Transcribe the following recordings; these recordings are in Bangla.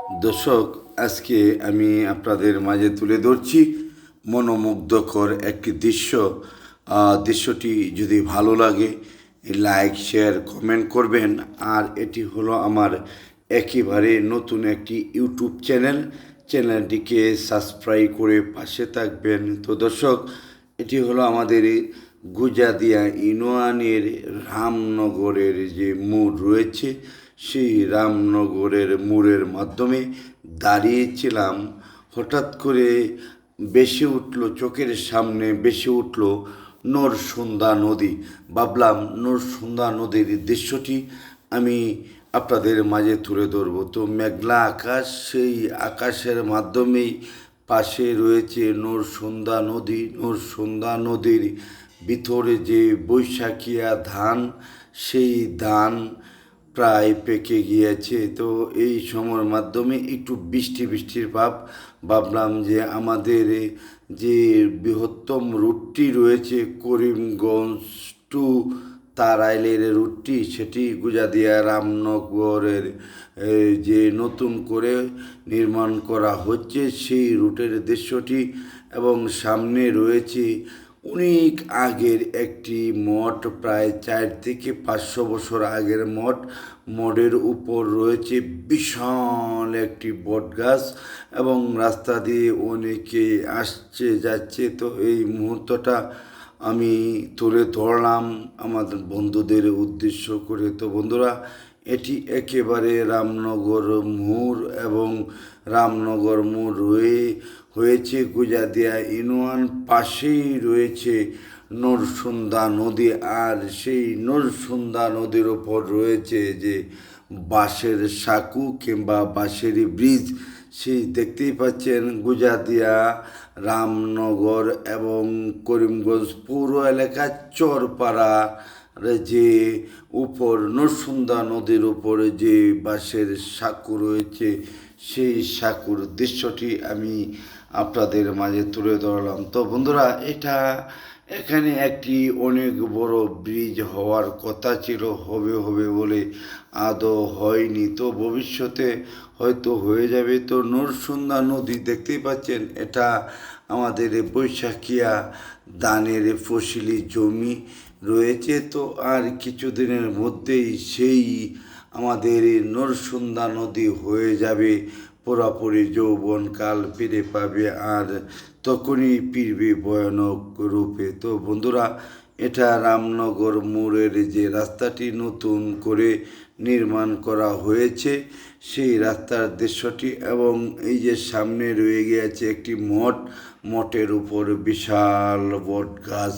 দর্শক, আজকে আমি আপনাদের মাঝে তুলে ধরছি মনোমুগ্ধকর একটি দৃশ্য। দৃশ্যটি যদি ভালো লাগে লাইক শেয়ার কমেন্ট করবেন। আর এটি হলো আমার একেবারে নতুন একটি ইউটিউব চ্যানেলটিকে সাবস্ক্রাইব করে পাশে থাকবেন। তো দর্শক, এটি হলো আমাদের গুজাদিয়া ইউনিয়নের রামনগরের যে মোড় রয়েছে, সেই রামনগরের মোড়ের মাধ্যমে দাঁড়িয়েছিলাম। হঠাৎ করে চোখের সামনে বেশি উঠল নরসুন্দা নদী। ভাবলাম নরসুন্দা নদীর দৃশ্যটি আমি আপনাদের মাঝে তুলে ধরবো। তো মেঘলা আকাশ, সেই আকাশের মাধ্যমেই পাশে রয়েছে নরসুন্দা নদীর ভিতরে যে বৈশাখিয়া ধান, সেই ধান প্রায় পেকে গিয়েছে। তো এই সময়ের মাধ্যমে একটু বৃষ্টির ভাব। ভাবলাম যে আমাদের যে বৃহত্তম রুটটি রয়েছে করিমগঞ্জ টু তারাইলের রুটটি, সেটি গুজাদিয়া রামনগরের যে নতুন করে নির্মাণ করা হচ্ছে সেই রুটের দৃশ্যটি, এবং সামনে রয়েছে অনেক আগের একটি মঠ, প্রায় 400-500 বছর আগের মঠ। মঠের উপর রয়েছে বিশাল একটি বটগাছ, এবং রাস্তা দিয়ে অনেকে আসছে যাচ্ছে। তো এই মুহূর্তটা আমি তুলে ধরলাম আমাদের বন্ধুদের উদ্দেশ্য করে। তো বন্ধুরা, এটি একেবারে রামনগর মোড়, এবং রামনগর মোড় হয়েছে গুজাদিয়া ইউনিয়ন। পাশেই রয়েছে নরসুন্দা নদী, আর সেই নরসুন্দা নদীর ওপর রয়েছে যে বাঁশের সাঁকো কিংবা বাঁশের ব্রিজ। সেই দেখতেই পাচ্ছেন গুজাদিয়া রামনগর এবং করিমগঞ্জ পৌর এলাকার চরপাড়া যে উপর নরসুন্দা নদীর উপরে যে বাঁশের সাঁকো রয়েছে, সেই সাঁকোর দৃশ্যটি আমি আপনাদের মাঝে তুলে ধরলাম। তো বন্ধুরা, এখানে একটি অনেক বড় ব্রিজ হওয়ার কথা ছিল, হবে বলে আদৌ হয়নি। তো ভবিষ্যতে হয়তো হয়ে যাবে। তো নরসুন্দা নদী দেখতেই পাচ্ছেন, এটা আমাদের বৈশাখিয়া ধানের ফসলি জমি রয়েছে। তো আর কিছুদিনের মধ্যেই সেই আমাদের নরসুন্দা নদী হয়ে যাবে পুরাপুরি যৌবনকাল ফিরে পাবে, আর তখনই ফিরবে ভয়ানক রূপে। তো বন্ধুরা, এটা রামনগর মোড়ের যে রাস্তাটি নতুন করে নির্মাণ করা হয়েছে, সেই রাস্তার দৃশ্যটি, এবং এই যে সামনে রয়ে গিয়েছে একটি মঠের উপর বিশাল বট গাছ।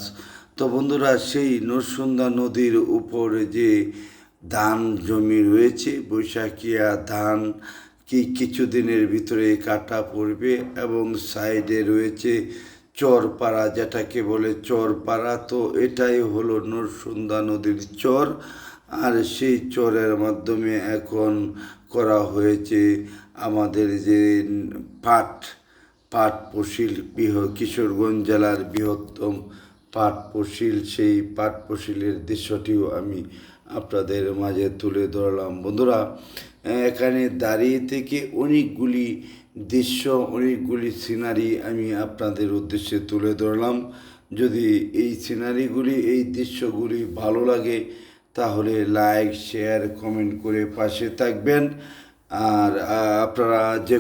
তো বন্ধুরা, সেই নরসুন্দা নদীর উপরে যে ধান জমি রয়েছে, বৈশাখিয়া ধান কিছুদিনের ভিতরে কাটা পড়বে, এবং সাইডে রয়েছে চরপাড়া, যেটাকে বলে চরপাড়া। তো এটাই হলো নরসুন্দা নদীর চর, আর সেই চরের মাধ্যমে এখন করা হয়েছে আমাদের যে পাট ফসিল, কিশোরগঞ্জ জেলার বৃহত্তম পাট ফসিল। সেই পাট ফসিলের দৃশ্যটিও আমি আপনাদের মাঝে তুলে ধরলাম। বন্ধুরা, এখানে দাঁড়িয়ে থেকে অনেকগুলি সিনারি আমি আপনাদের উদ্দেশ্যে তুলে ধরলাম। যদি এই দৃশ্যগুলি ভালো লাগে, তাহলে লাইক শেয়ার কমেন্ট করে পাশে থাকবেন। আর আপনারা যে